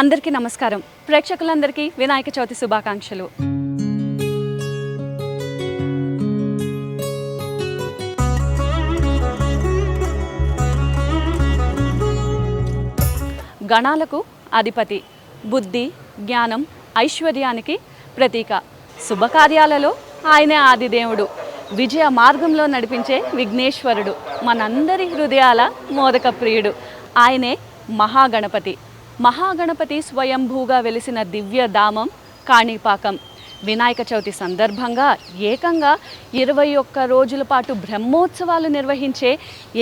అందరికీ నమస్కారం. ప్రేక్షకులందరికీ వినాయక చవితి శుభాకాంక్షలు. గణాలకు అధిపతి, బుద్ధి, జ్ఞానం, ఐశ్వర్యానికి ప్రతీక. శుభకార్యాలలో ఆయనే ఆదిదేవుడు, విజయ మార్గంలో నడిపించే విఘ్నేశ్వరుడు, మనందరి హృదయాల మోదక ప్రియుడు. ఆయనే మహాగణపతి. మహాగణపతి స్వయంభూగా వెలిసిన దివ్యధామం కాణిపాకం. వినాయక చవితి సందర్భంగా ఏకంగా 21 రోజుల పాటు బ్రహ్మోత్సవాలు నిర్వహించే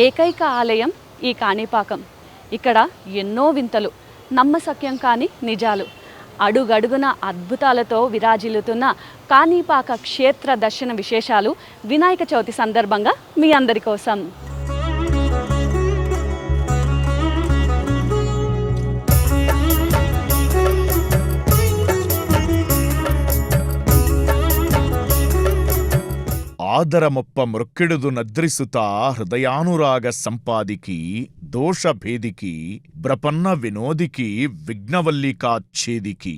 ఏకైక ఆలయం ఈ కాణిపాకం. ఇక్కడ ఎన్నో వింతలు, నమ్మశక్యం కాని నిజాలు, అడుగడుగున అద్భుతాలతో విరాజిల్లుతున్న కాణిపాక క్షేత్ర దర్శన విశేషాలు వినాయక చవితి సందర్భంగా మీ అందరి కోసం. ఆదరమొప్ప మృక్కిడుదు నద్రిసుత హృదయానురాగ సంపాదికి దోషభేదికి బ్రపన్న వినోదికి విఘ్నవల్లికాచ్ఛేదికి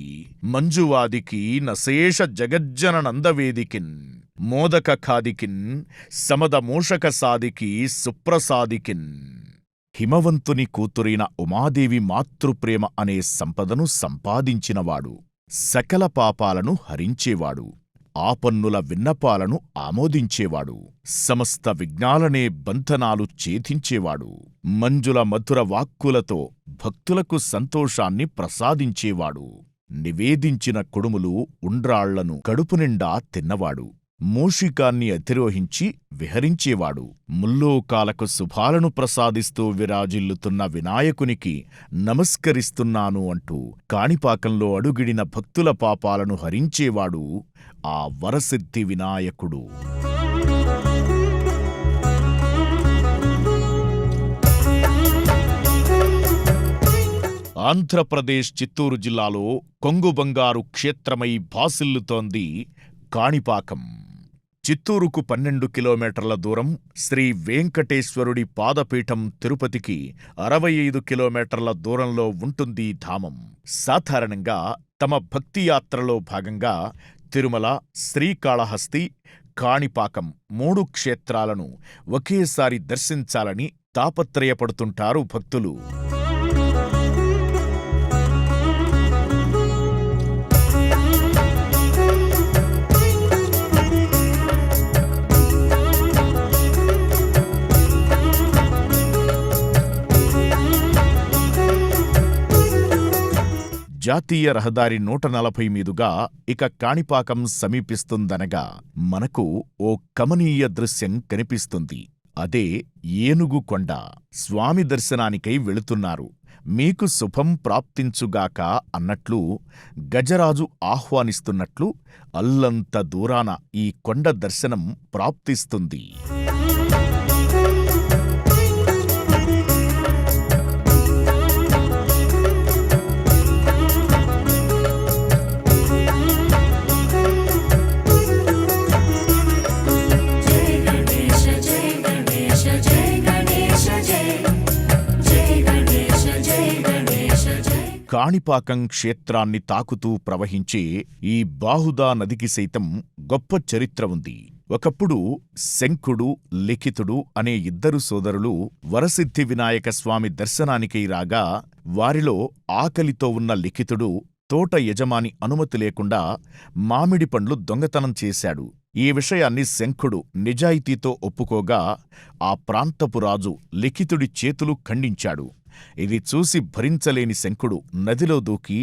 మంజువాదికి నశేష జగజ్జన నందవేదికిన్ మోదక ఖాదికిన్ సమద మూషక సాదికి సుప్రసాదికిన్. హిమవంతుని కూతురైన ఉమాదేవి మాతృప్రేమ అనే సంపదను సంపాదించినవాడు, సకల పాపాలను హరించేవాడు, ఆపన్నుల విన్నపాలను ఆమోదించేవాడు, సమస్త విఘ్నాలనే బంధనాలు ఛేదించేవాడు, మంజుల మధుర వాక్కులతో భక్తులకు సంతోషాన్ని ప్రసాదించేవాడు, నివేదించిన కుడుములు ఉండ్రాళ్లను కడుపునిండా తిన్నవాడు, మూషికాన్ని అధిరోహించి విహరించేవాడు, ముల్లోకాలకు శుభాలను ప్రసాదిస్తూ విరాజిల్లుతున్న వినాయకునికి నమస్కరిస్తున్నాను అంటూ కాణిపాకంలో అడుగిడిన భక్తుల పాపాలను హరించేవాడు ఆ వరసిద్ధి వినాయకుడు. ఆంధ్రప్రదేశ్ చిత్తూరు జిల్లాలో కొంగు బంగారు క్షేత్రమై భాసిల్లుతోంది కాణిపాకం. చిత్తూరుకు 12 కిలోమీటర్ల దూరం, శ్రీ వెంకటేశ్వరుడి పాదపీఠం తిరుపతికి 65 కిలోమీటర్ల దూరంలో ఉంటుంది ధామం. సాధారణంగా తమ భక్తి యాత్రలో భాగంగా తిరుమల, శ్రీకాళహస్తి, కాణిపాకం 3 క్షేత్రాలను ఒకేసారి దర్శించాలని తాపత్రయపడుతుంటారు భక్తులు. జాతీయ రహదారి 140 మీదుగా ఇక కాణిపాకం సమీపిస్తుందనగా మనకు ఓ కమనీయ దృశ్యం కనిపిస్తుంది. అదే ఏనుగు కొండ. స్వామి దర్శనానికై వెళుతున్నారు, మీకు శుభం ప్రాప్తించుగాక అన్నట్లు గజరాజు ఆహ్వానిస్తున్నట్లు అల్లంత దూరాన ఈ కొండ దర్శనం ప్రాప్తిస్తుంది. కాణిపాకం క్షేత్రాన్ని తాకుతూ ప్రవహించే ఈ బాహుదా నదికి సైతం గొప్ప చరిత్ర ఉంది. ఒకప్పుడు శంఖుడు, లిఖితుడు అనే 2 సోదరులు వరసిద్ధి వినాయక స్వామి దర్శనానికై రాగా, వారిలో ఆకలితో ఉన్న లిఖితుడు తోట యజమాని అనుమతి లేకుండా మామిడి పండ్లు దొంగతనం చేశాడు. ఈ విషయాన్ని శంఖుడు నిజాయితీతో ఒప్పుకోగా ఆ ప్రాంతపు రాజు లిఖితుడి చేతులు ఖండించాడు. ఇది చూసి భరించలేని శంఖుడు నదిలో దూకి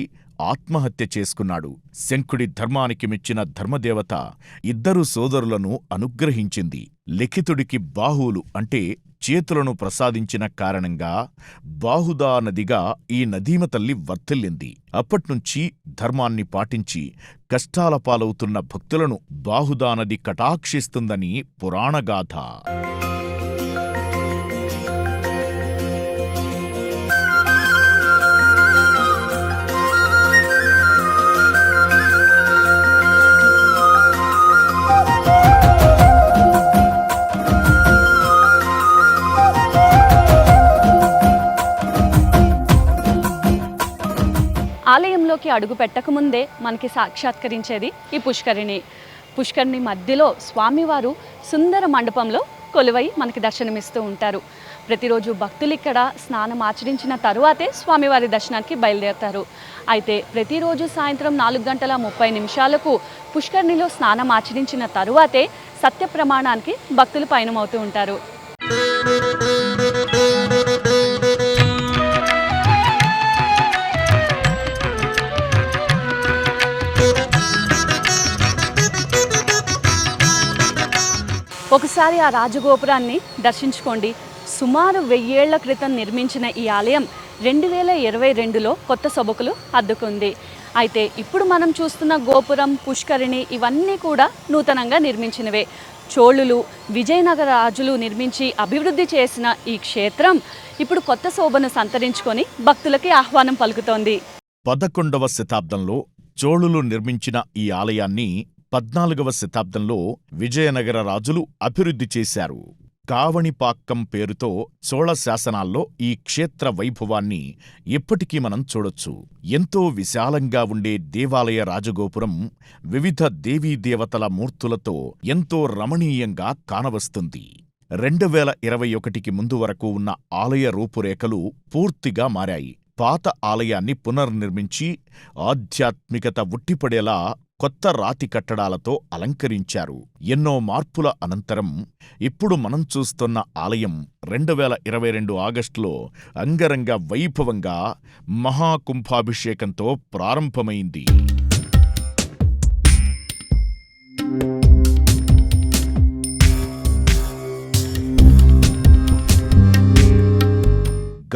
ఆత్మహత్య చేసుకున్నాడు. శంఖుడి ధర్మానికి మెచ్చిన ధర్మదేవత 2 సోదరులను అనుగ్రహించింది. లిఖితుడికి బాహువులు అంటే చేతులను ప్రసాదించిన కారణంగా బాహుదా నదిగా ఈ నదీమ తల్లి వర్ధిల్లింది. అప్పట్నుంచి ధర్మాన్ని పాటించి కష్టాల పాలవుతున్న భక్తులను బాహుదా నది కటాక్షిస్తుందని పురాణగాథ. ఆలయంలోకి అడుగు పెట్టకముందే మనకి సాక్షాత్కరించేది ఈ పుష్కరిణి మధ్యలో స్వామివారు సుందర మండపంలో కొలువై మనకి దర్శనమిస్తూ ఉంటారు. ప్రతిరోజు భక్తులు ఇక్కడ స్నానం ఆచరించిన తరువాతే స్వామివారి దర్శనానికి బయలుదేరుతారు. అయితే ప్రతిరోజు సాయంత్రం 4:30 పుష్కరిణిలో స్నానం ఆచరించిన తరువాతే సత్య ప్రమాణానికి భక్తులు పయనమవుతూ ఉంటారు. ఒకసారి ఆ రాజగోపురాన్ని దర్శించుకోండి. సుమారు 1000 ఏళ్ల క్రితం నిర్మించిన ఈ ఆలయం 2022లో కొత్త సొబకులు అద్దుకుంది. అయితే ఇప్పుడు మనం చూస్తున్న గోపురం, పుష్కరిణి ఇవన్నీ కూడా నూతనంగా నిర్మించినవే. చోళులు, విజయనగర రాజులు నిర్మించి అభివృద్ధి చేసిన ఈ క్షేత్రం ఇప్పుడు కొత్త శోభను సంతరించుకొని భక్తులకి ఆహ్వానం పలుకుతోంది. 11వ శతాబ్దంలో చోళులు నిర్మించిన ఈ ఆలయాన్ని 14వ శతాబ్దంలో విజయనగర రాజులు అభివృద్ధి చేశారు. కావణిపాక్కం పేరుతో చోళ శాసనాల్లో ఈ క్షేత్ర వైభవాన్ని ఇప్పటికీ మనం చూడొచ్చు. ఎంతో విశాలంగా ఉండే దేవాలయ రాజగోపురం వివిధ దేవీదేవతల మూర్తులతో ఎంతో రమణీయంగా కానవస్తుంది. 2021కి ముందు వరకు ఉన్న ఆలయ రూపురేఖలు పూర్తిగా మారాయి. పాత ఆలయాన్ని పునర్నిర్మించి ఆధ్యాత్మికత ఉట్టిపడేలా కొత్త రాతి కట్టడాలతో అలంకరించారు. ఎన్నో మార్పుల అనంతరం ఇప్పుడు మనం చూస్తున్న ఆలయం 2022 ఆగస్టులో అంగరంగ వైభవంగా మహాకుంభాభిషేకంతో ప్రారంభమైంది.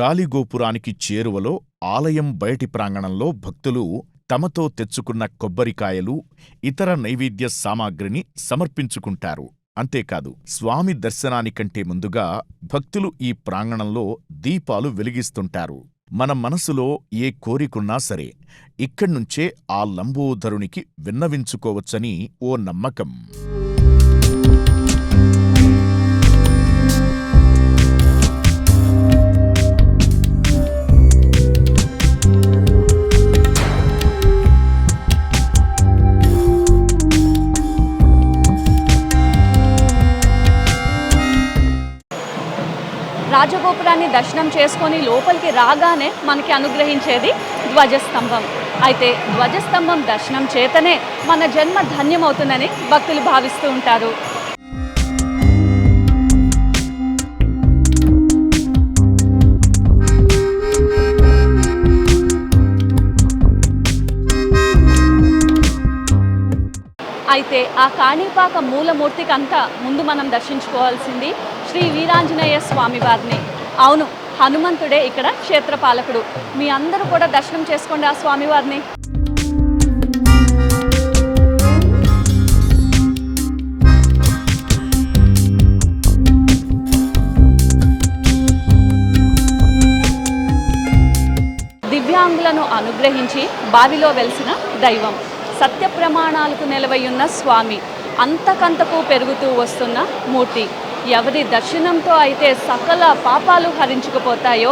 గాలిగోపురానికి చేరువలో ఆలయం బయటి ప్రాంగణంలో భక్తులు తమతో తెచ్చుకున్న కొబ్బరికాయలు, ఇతర నైవేద్య సామాగ్రిని సమర్పించుకుంటారు. అంతేకాదు, స్వామి దర్శనానికంటే ముందుగా భక్తులు ఈ ప్రాంగణంలో దీపాలు వెలిగిస్తుంటారు. మన మనసులో ఏ కోరికున్నా సరే ఇక్కడ్నుంచే ఆ లంబోదరునికి విన్నవించుకోవచ్చని ఓ నమ్మకం. రాజగోపురాన్ని దర్శనం చేసుకొని లోపలికి రాగానే మనకి అనుగ్రహించేది ధ్వజస్తంభం. అయితే ధ్వజస్తంభం దర్శనం చేతనే మన జన్మ ధన్యమవుతుందని భక్తులు భావిస్తూ ఉంటారు. అయితే ఆ కాణిపాక మూలమూర్తికంతా ముందు మనం దర్శించుకోవాల్సింది శ్రీ వీరాంజనేయ స్వామివారిని. అవును, హనుమంతుడే ఇక్కడ క్షేత్రపాలకుడు. మీ అందరూ కూడా దర్శనం చేసుకోండి ఆ స్వామివారిని. దివ్యాంగులను అనుగ్రహించి బావిలో వెలిసిన దైవం, సత్య ప్రమాణాలకు నిలవయున్న స్వామి, అంతకంతకు పెరుగుతూ వస్తున్న మూర్తి. ఎవరి దర్శనంతో అయితే సకల పాపాలు హరించుకుపోతాయో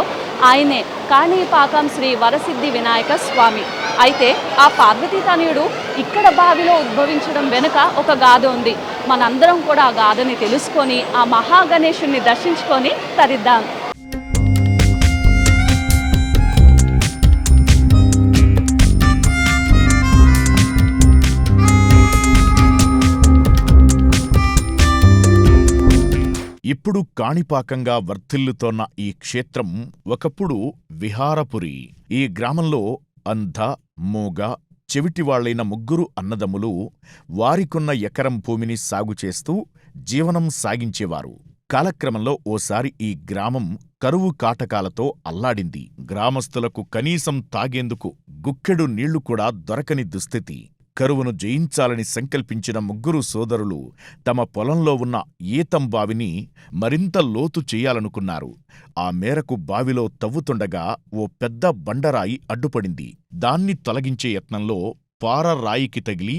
ఆయనే కాణిపాకం శ్రీ వరసిద్ధి వినాయక స్వామి. అయితే ఆ పార్వతీతనయుడు ఇక్కడ బావిలో ఉద్భవించడం వెనుక ఒక గాథ ఉంది. మనందరం కూడా ఆ గాథని తెలుసుకొని ఆ మహాగణేశుణ్ణి దర్శించుకొని తరిద్దాం. ఇప్పుడు కాణిపాకంగా వర్ధిల్లుతోన్న ఈ క్షేత్రం ఒకప్పుడు విహారపురి. ఈ గ్రామంలో అంధ, మూగ, చెవిటివాళ్లైన 3 అన్నదమ్ములు వారికున్న ఎకరం భూమిని సాగు చేస్తూ జీవనం సాగించేవారు. కాలక్రమంలో ఓసారి ఈ గ్రామం కరువు కాటకాలతో అల్లాడింది. గ్రామస్తులకు కనీసం తాగేందుకు గుక్కెడు నీళ్లు కూడా దొరకని దుస్థితి. కరువును జయించాలని సంకల్పించిన 3 సోదరులు తమ పొలంలో ఉన్న ఈతం బావిని మరింత లోతు చెయ్యాలనుకున్నారు. ఆ మేరకు బావిలో తవ్వుతుండగా ఓ పెద్ద బండరాయి అడ్డుపడింది. దాన్ని తొలగించే యత్నంలో పార రాయికి తగిలి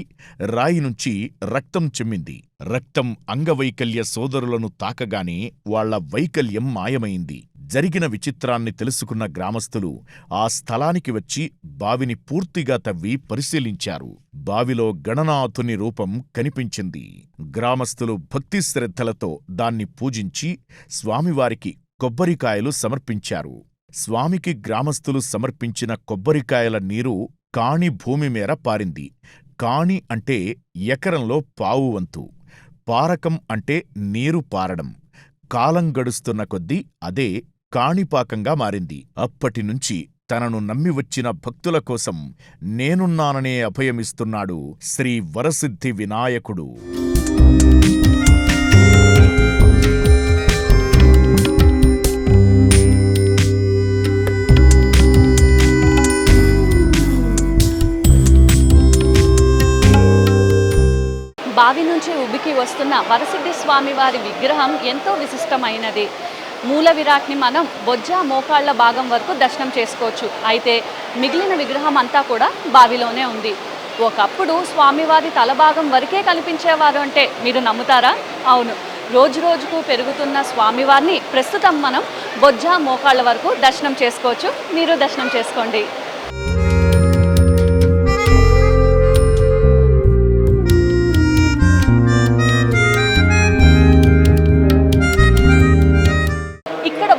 రాయి నుంచి రక్తం చిమ్మింది. రక్తం అంగవైకల్య సోదరులను తాకగానే వాళ్ల వైకల్యం మాయమైంది. జరిగిన విచిత్రాన్ని తెలుసుకున్న గ్రామస్తులు ఆ స్థలానికి వచ్చి బావిని పూర్తిగా తవ్వి పరిశీలించారు. బావిలో గణనాథుని రూపం కనిపించింది. గ్రామస్తులు భక్తి శ్రద్ధలతో దాన్ని పూజించి స్వామివారికి కొబ్బరికాయలు సమర్పించారు. స్వామికి గ్రామస్తులు సమర్పించిన కొబ్బరికాయల నీరు కాణి భూమి మేర పారింది. కాణి అంటే ఎకరంలో పావు వంతు, పారకం అంటే నీరు పారడం. కాలం గడుస్తున్న కొద్దీ అదే కాణిపాకంగా మారింది. అప్పటినుంచి తనను నమ్మి వచ్చిన భక్తుల కోసం నేనున్నాననే అభయమిస్తున్నాడు శ్రీ వరసిద్ధి వినాయకుడు. బావి నుంచి ఉబికి వస్తున్న వరసిద్ధి స్వామివారి విగ్రహం ఎంతో విశిష్టమైనది. మూల విరాట్ని మనం బొజ్జ మోకాళ్ల భాగం వరకు దర్శనం చేసుకోవచ్చు. అయితే మిగిలిన విగ్రహం అంతా కూడా బావిలోనే ఉంది. ఒకప్పుడు స్వామివారి తల భాగం వరకే కనిపించేవారు అంటే మీరు నమ్ముతారా? అవును, రోజు రోజుకు పెరుగుతున్న స్వామివారిని ప్రస్తుతం మనం బొజ్జ మోకాళ్ల వరకు దర్శనం చేసుకోవచ్చు. మీరు దర్శనం చేసుకోండి.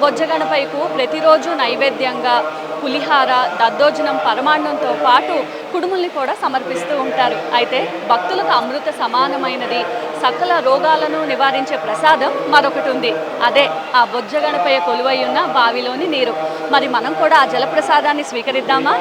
బొజ్జగణపైకు ప్రతిరోజు నైవేద్యంగా పులిహార, దద్దోజనం, పరమాన్నంతో పాటు కుడుముల్ని కూడా సమర్పిస్తూ ఉంటారు. అయితే భక్తులకు అమృత సమానమైనది, సకల రోగాలను నివారించే ప్రసాదం మరొకటి ఉంది. అదే ఆ బొజ్జగణపై కొలువై ఉన్న బావిలోని నీరు. మరి మనం కూడా ఆ జలప్రసాదాన్ని స్వీకరిద్దామా?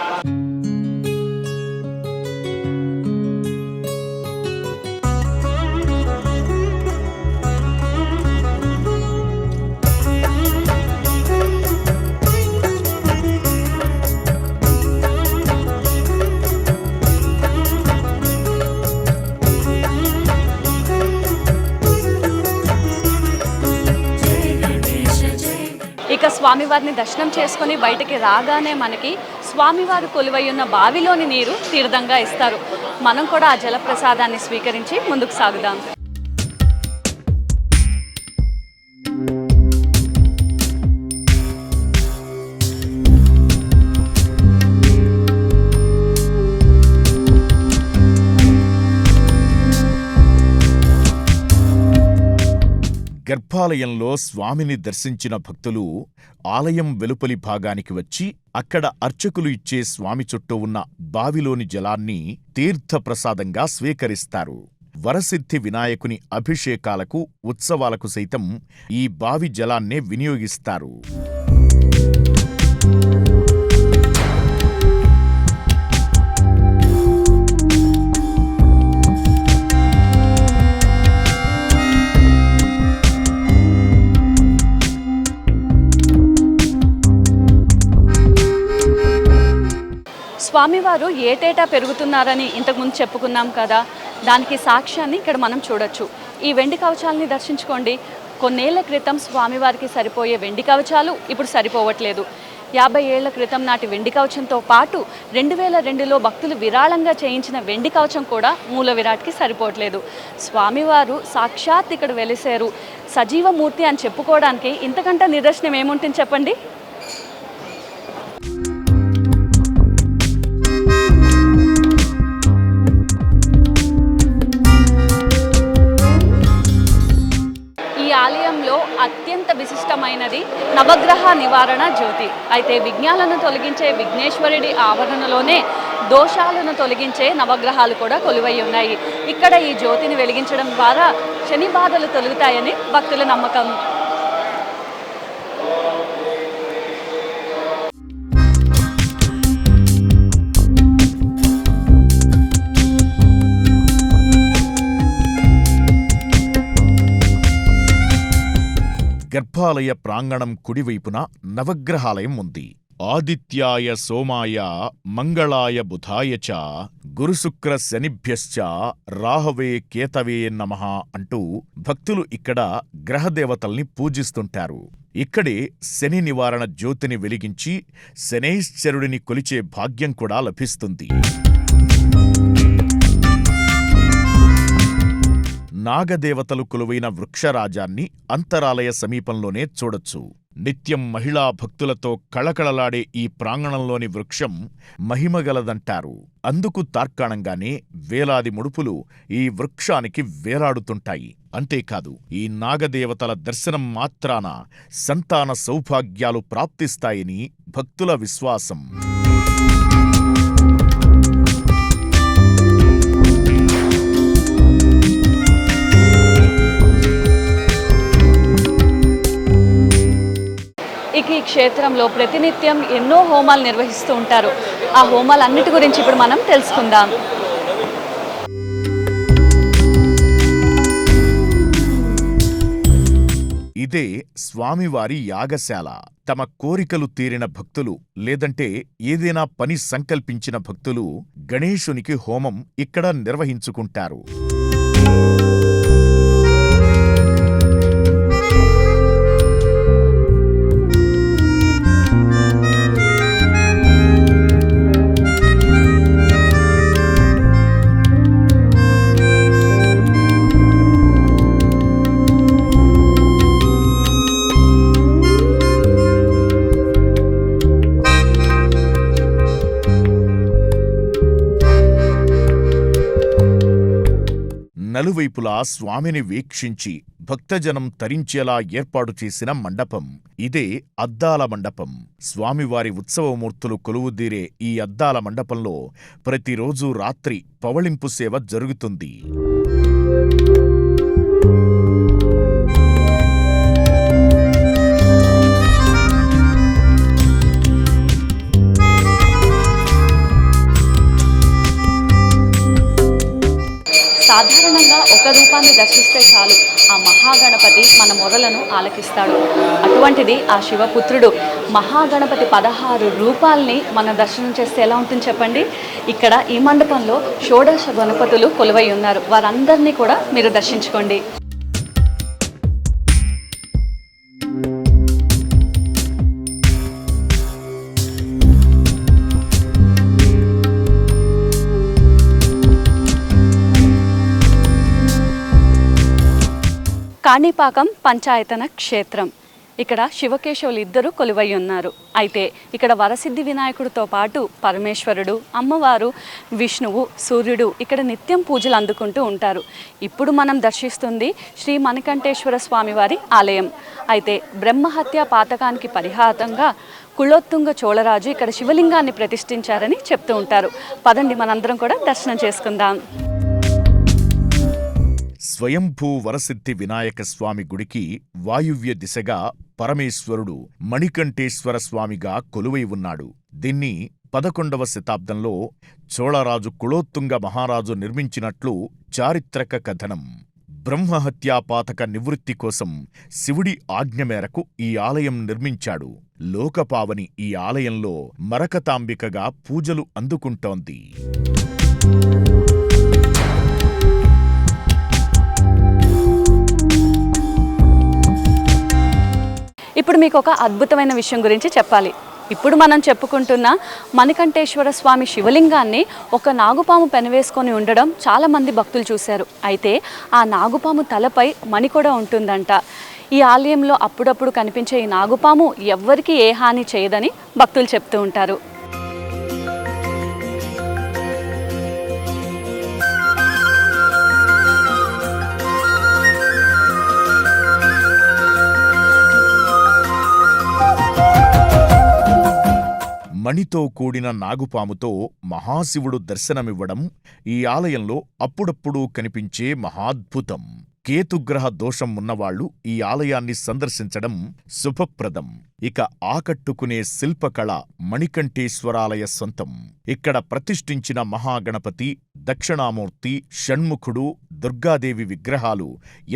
ఇక స్వామివారిని దర్శనం చేసుకుని బయటికి రాగానే మనకి స్వామివారు కొలువై ఉన్న బావిలోని నీరు తీర్థంగా ఇస్తారు. మనం కూడా ఆ జలప్రసాదాన్ని స్వీకరించి ముందుకు సాగుదాం. గర్భాలయంలో స్వామిని దర్శించిన భక్తులు ఆలయం వెలుపలి భాగానికి వచ్చి అక్కడ అర్చకులు ఇచ్చే స్వామి చుట్టూ ఉన్న బావిలోని జలాన్ని తీర్థప్రసాదంగా స్వీకరిస్తారు. వరసిద్ధి వినాయకుని అభిషేకాలకు, ఉత్సవాలకు సైతం ఈ బావి జలాన్నే వినియోగిస్తారు. స్వామివారు ఏటేటా పెరుగుతున్నారని ఇంతకుముందు చెప్పుకున్నాం కదా, దానికి సాక్ష్యాన్ని ఇక్కడ మనం చూడొచ్చు. ఈ వెండి కవచాలని దర్శించుకోండి. కొన్నేళ్ల క్రితం స్వామివారికి సరిపోయే వెండి కవచాలు ఇప్పుడు సరిపోవట్లేదు. 50 ఏళ్ల క్రితం నాటి వెండి కవచంతో పాటు 2002లో భక్తులు విరాళంగా చేయించిన వెండి కవచం కూడా మూల విరాట్కి సరిపోవట్లేదు. స్వామివారు సాక్షాత్ ఇక్కడ వెలిసారు, సజీవమూర్తి అని చెప్పుకోవడానికి ఇంతకంటే నిదర్శనం ఏముంటుంది చెప్పండి? ఆలయంలో అత్యంత విశిష్టమైనది నవగ్రహ నివారణ జ్యోతి. అయితే విఘ్నాలను తొలగించే విఘ్నేశ్వరుడి ఆవరణలోనే దోషాలను తొలగించే నవగ్రహాలు కూడా కొలువై ఉన్నాయి. ఇక్కడ ఈ జ్యోతిని వెలిగించడం ద్వారా శని బాధలు తొలగుతాయని భక్తుల నమ్మకం. గర్భాలయ ప్రాంగణం కుడివైపున నవగ్రహాలయం ఉంది. ఆదిత్యాయ సోమాయ మంగళాయ బుధాయ చ గురుశుక్ర శనిభ్యశ్చ రాహవే కేతవే నమః అంటూ భక్తులు ఇక్కడ గ్రహదేవతల్ని పూజిస్తుంటారు. ఇక్కడే శని నివారణ జ్యోతిని వెలిగించి శనైశ్చరుడిని కొలిచే భాగ్యం కూడా లభిస్తుంది. నాగదేవతలు కొలువైన వృక్షరాజాన్ని అంతరాలయ సమీపంలోనే చూడొచ్చు. నిత్యం మహిళా భక్తులతో కళకళలాడే ఈ ప్రాంగణంలోని వృక్షం మహిమగలదంటారు. అందుకు తార్కాణంగానే వేలాది ముడుపులు ఈ వృక్షానికి వేలాడుతుంటాయి. అంతేకాదు, ఈ నాగదేవతల దర్శనం మాత్రాన సంతాన సౌభాగ్యాలు ప్రాప్తిస్తాయని భక్తుల విశ్వాసం. ఇక ఈ క్షేత్రంలో ప్రతినిత్యం ఎన్నో హోమాలు నిర్వహిస్తూ ఉంటారు. ఆ హోమాలన్నిటి గురించి ఇప్పుడు మనం తెలుసుకుందాం. ఇదే స్వామివారి యాగశాల. తమ కోరికలు తీరిన భక్తులు లేదంటే ఏదైనా పని సంకల్పించిన భక్తులు గణేశునికి హోమం ఇక్కడ నిర్వహించుకుంటారు. నలువైపులా స్వామిని వీక్షించి భక్తజనం తరించేలా ఏర్పాటు చేసిన మండపం ఇదే అద్దాల మండపం. స్వామివారి ఉత్సవమూర్తులు కొలువుదీరే ఈ అద్దాల మండపంలో ప్రతిరోజూ రాత్రి పవళింపు సేవ జరుగుతుంది. సాధారణంగా ఒక రూపాన్ని దర్శిస్తే చాలు, ఆ మహాగణపతి మన మొరలను ఆలకిస్తాడు. అటువంటిది ఆ శివపుత్రుడు మహాగణపతి 16 రూపాల్ని మన దర్శనం చేస్తే ఎలా ఉంటుంది చెప్పండి. ఇక్కడ ఈ మండపంలో షోడశ గణపతులు కొలువై ఉన్నారు. వారందరినీ కూడా మీరు దర్శించుకోండి. కాణిపాకం పంచాయతన క్షేత్రం. ఇక్కడ శివకేశవులు ఇద్దరు కొలువై ఉన్నారు. అయితే ఇక్కడ వరసిద్ధి వినాయకుడితో పాటు పరమేశ్వరుడు, అమ్మవారు, విష్ణువు, సూర్యుడు ఇక్కడ నిత్యం పూజలు అందుకుంటూ ఉంటారు. ఇప్పుడు మనం దర్శిస్తుంది శ్రీ మణికంఠేశ్వర స్వామివారి ఆలయం. అయితే బ్రహ్మహత్య పాతకానికి పరిహారంగా కులోత్తుంగ చోళరాజు ఇక్కడ శివలింగాన్ని ప్రతిష్ఠించారని చెప్తూ ఉంటారు. పదండి మనందరం కూడా దర్శనం చేసుకుందాం. స్వయంభూ వరసిద్ధి వినాయక స్వామి గుడికి వాయువ్య దిశగా పరమేశ్వరుడు మణికంఠేశ్వర స్వామిగా కొలువై ఉన్నాడు. దీన్ని 11వ శతాబ్దంలో చోళరాజు కులోత్తుంగ మహారాజు నిర్మించినట్లు చారిత్రక కథనం. బ్రహ్మహత్యాపాతక నివృత్తి కోసం శివుడి ఆజ్ఞ మేరకు ఈ ఆలయం నిర్మించాడు. లోకపావని ఈ ఆలయంలో మరకతాంబికగా పూజలు అందుకుంటోంది. ఇప్పుడు మీకు ఒక అద్భుతమైన విషయం గురించి చెప్పాలి. ఇప్పుడు మనం చెప్పుకుంటున్న మణికంఠేశ్వర స్వామి శివలింగాన్ని ఒక నాగుపాము పెనవేసుకొని ఉండడం చాలామంది భక్తులు చూశారు. అయితే ఆ నాగుపాము తలపై మణి కూడా ఉంటుందంట. ఈ ఆలయంలో అప్పుడప్పుడు కనిపించే ఈ నాగుపాము ఎవ్వరికీ ఏ హాని చేయదని భక్తులు చెప్తూ ఉంటారు. మణితో కూడిన నాగుపాముతో మహాశివుడు దర్శనమివ్వడం ఈ ఆలయంలో అప్పుడప్పుడు కనిపించే మహాద్భుతం. కేతుగ్రహ దోషం ఉన్నవాళ్లు ఈ ఆలయాన్ని సందర్శించడం శుభప్రదం. ఇక ఆకట్టుకునే శిల్పకళ మణికంఠేశ్వరాలయ సొంతం. ఇక్కడ ప్రతిష్ఠించిన మహాగణపతి, దక్షిణామూర్తి, షణ్ముఖుడు, దుర్గాదేవి విగ్రహాలు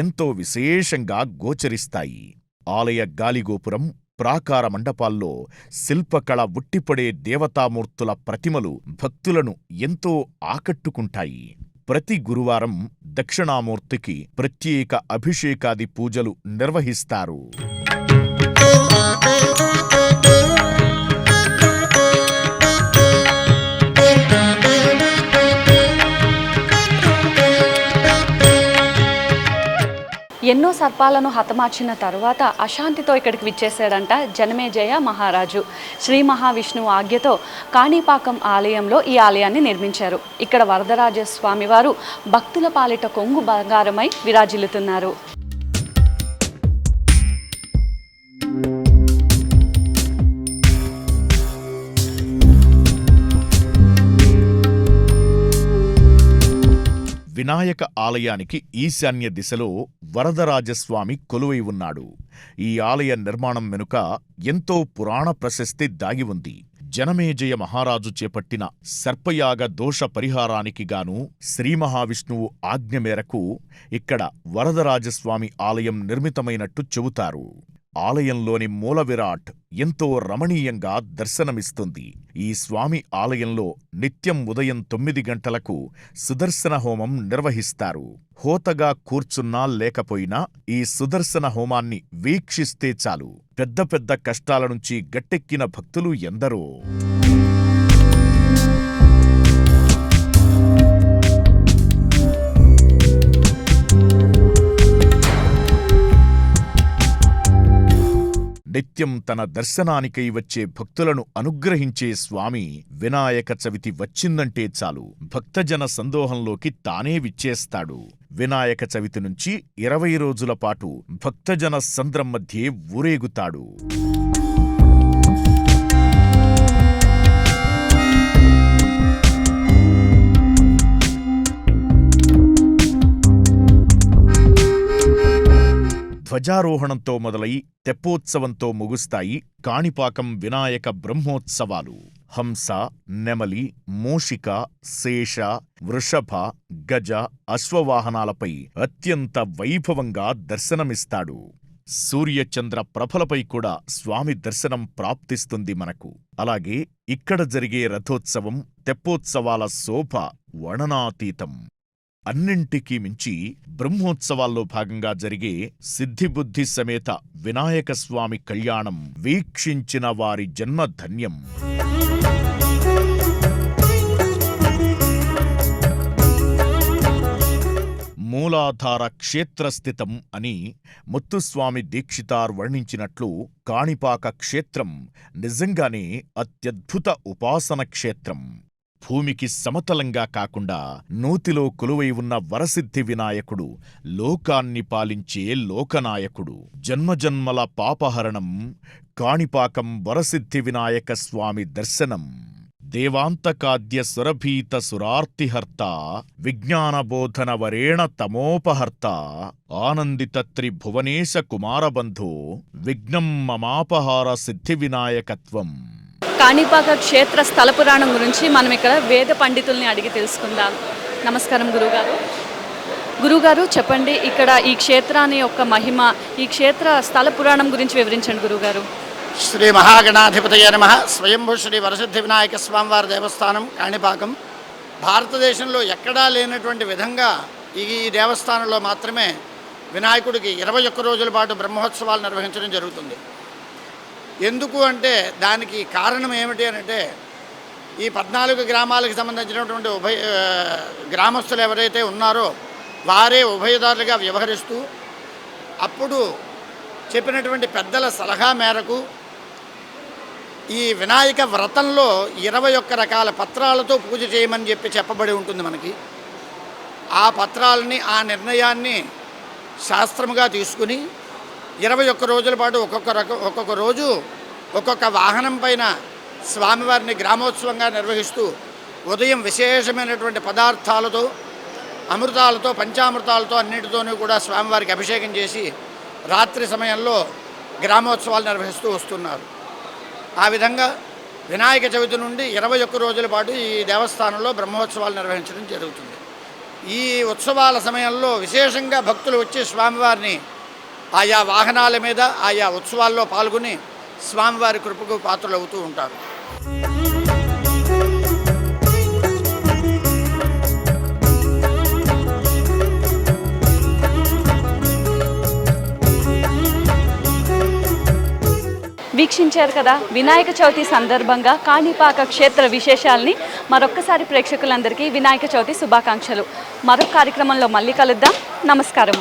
ఎంతో విశేషంగా గోచరిస్తాయి. ఆలయ గాలిగోపురం, ప్రాకార మండపాల్లో శిల్పకళ ఉట్టిపడే దేవతామూర్తుల ప్రతిమలు భక్తులను ఎంతో ఆకట్టుకుంటాయి. ప్రతి గురువారం దక్షిణామూర్తికి ప్రత్యేక అభిషేకాది పూజలు నిర్వహిస్తారు. ఎన్నో సర్పాలను హతమార్చిన తరువాత అశాంతితో ఇక్కడికి విచ్చేశాడంట జనమేజయ మహారాజు. శ్రీ మహావిష్ణువు ఆజ్ఞతో కాణిపాకం ఆలయంలో ఈ ఆలయాన్ని నిర్మించారు. ఇక్కడ వరదరాజ స్వామివారు భక్తుల పాలిట కొంగు బంగారమై విరాజిల్లుతున్నారు. వినాయక ఆలయానికి ఈశాన్య దిశలో వరదరాజస్వామి కొలువై ఉన్నాడు. ఈ ఆలయ నిర్మాణం వెనుక ఎంతో పురాణ ప్రశస్తి దాగి ఉంది. జనమేజయ మహారాజు చేపట్టిన సర్పయాగ దోష పరిహారానికి గాను శ్రీ మహావిష్ణువు ఆజ్ఞ మేరకు ఇక్కడ వరదరాజస్వామి ఆలయం నిర్మితమైనట్టు చెబుతారు. ఆలయంలోని మూల విరాట్ ఎంతో రమణీయంగా దర్శనమిస్తుంది. ఈ స్వామి ఆలయంలో నిత్యం ఉదయం 9 గంటలకు సుదర్శన హోమం నిర్వహిస్తారు. హోతగా కూర్చున్నా లేకపోయినా ఈ సుదర్శన హోమాన్ని వీక్షిస్తే చాలు పెద్ద పెద్ద కష్టాల నుంచి గట్టెక్కిన భక్తులు ఎందరో. నిత్యం తన దర్శనానికై వచ్చే భక్తులను అనుగ్రహించే స్వామి వినాయక చవితి వచ్చిందంటే చాలు భక్తజన సందోహంలోకి తానే విచ్చేస్తాడు. వినాయక చవితి నుంచి 20 రోజుల పాటు భక్తజన సంద్రం మధ్యే ఊరేగుతాడు. ధ్వజారోహణంతో మొదలై తెప్పోత్సవంతో ముగుస్తాయి కాణిపాకం వినాయక బ్రహ్మోత్సవాలు. హంస, నెమలి, మూషిక, శేష, వృషభ, గజ, అశ్వవాహనాలపై అత్యంత వైభవంగా దర్శనమిస్తాడు. సూర్యచంద్ర ప్రభలపై కూడా స్వామి దర్శనం ప్రాప్తిస్తుంది మనకు. అలాగే ఇక్కడ జరిగే రథోత్సవం, తెప్పోత్సవాల శోభ వర్ణనాతీతం. అన్నింటికీ మించి బ్రహ్మోత్సవాల్లో భాగంగా జరిగే సిద్ధిబుద్ధి సమేత వినాయక స్వామి కళ్యాణం వీక్షించిన వారి జన్మ ధన్యం. మూలాధార క్షేత్రస్థితం అని ముత్తుస్వామి దీక్షితార్ వర్ణించినట్లు కాణిపాక క్షేత్రం నిజంగానే అత్యద్భుత ఉపాసన క్షేత్రం. భూమికి సమతలంగా కాకుండా నూతిలో కొలువై ఉన్న వరసిద్ధి వినాయకుడు లోకాన్ని పాలించే లోకనాయకుడు. జన్మజన్మల పాపహరణం కాణిపాకం వరసిద్ధి వినాయక స్వామి దర్శనం. దేవాంతకాద్య సురభీత సురార్తిహర్త విజ్ఞానబోధన వరేణ తమోపహర్త ఆనందితత్రి భువనేశ కుమారబంధో విఘ్నం మమాపహార సిద్ధి వినాయకత్వం. కాణిపాక క్షేత్ర స్థల పురాణం గురించి మనం ఇక్కడ వేద పండితుల్ని అడిగి తెలుసుకుందాం. నమస్కారం గురుగారు. గురుగారు చెప్పండి, ఇక్కడ ఈ క్షేత్రాన్ని యొక్క మహిమ, ఈ క్షేత్ర స్థల పురాణం గురించి వివరించండి గురుగారు. శ్రీ మహాగణాధిపతయ నమః. స్వయంభూ శ్రీ వరసిద్ధి వినాయక స్వామివారి దేవస్థానం కాణిపాకం. భారతదేశంలో ఎక్కడా లేనటువంటి విధంగా ఈ దేవస్థానంలో మాత్రమే వినాయకుడికి 21 రోజుల పాటు బ్రహ్మోత్సవాలు నిర్వహించడం జరుగుతుంది. ఎందుకు అంటే దానికి కారణం ఏమిటి అంటే ఈ 14 గ్రామాలకు సంబంధించినటువంటి గ్రామస్తులు ఎవరైతే ఉన్నారో వారే ఉభయదారులుగా వ్యవహరిస్తూ అప్పుడు చెప్పినటువంటి పెద్దల సలహా మేరకు ఈ వినాయక వ్రతంలో 21 రకాల పత్రాలతో పూజ చేయమని చెప్పబడి ఉంటుంది మనకి. ఆ పత్రాలని, ఆ నిర్ణయాన్ని శాస్త్రముగా తీసుకుని 21 రోజుల పాటు ఒక్కొక్క రోజు ఒక్కొక్క వాహనం పైన స్వామివారిని గ్రామోత్సవంగా నిర్వహిస్తూ ఉదయం విశేషమైనటువంటి పదార్థాలతో, అమృతాలతో, పంచామృతాలతో అన్నిటితోనూ కూడా స్వామివారికి అభిషేకం చేసి రాత్రి సమయంలో గ్రామోత్సవాలు నిర్వహిస్తూ వస్తున్నారు. ఆ విధంగా వినాయక చవితి నుండి 21 రోజుల పాటు ఈ దేవస్థానంలో బ్రహ్మోత్సవాలు నిర్వహించడం జరుగుతుంది. ఈ ఉత్సవాల సమయంలో విశేషంగా భక్తులు వచ్చి స్వామివారిని ఆయా వాహనాల మీద ఆయా ఉత్సవాల్లో పాల్గొని స్వామివారి కృపకు పాత్రలవుతూ ఉంటారు. వీక్షించారు కదా, వినాయక చవితి సందర్భంగా కాణిపాక క్షేత్ర విశేషాలని. మరొక్కసారి ప్రేక్షకులందరికీ వినాయక చవితి శుభాకాంక్షలు. మరొక కార్యక్రమంలో మళ్ళీ కలుద్దాం. నమస్కారం.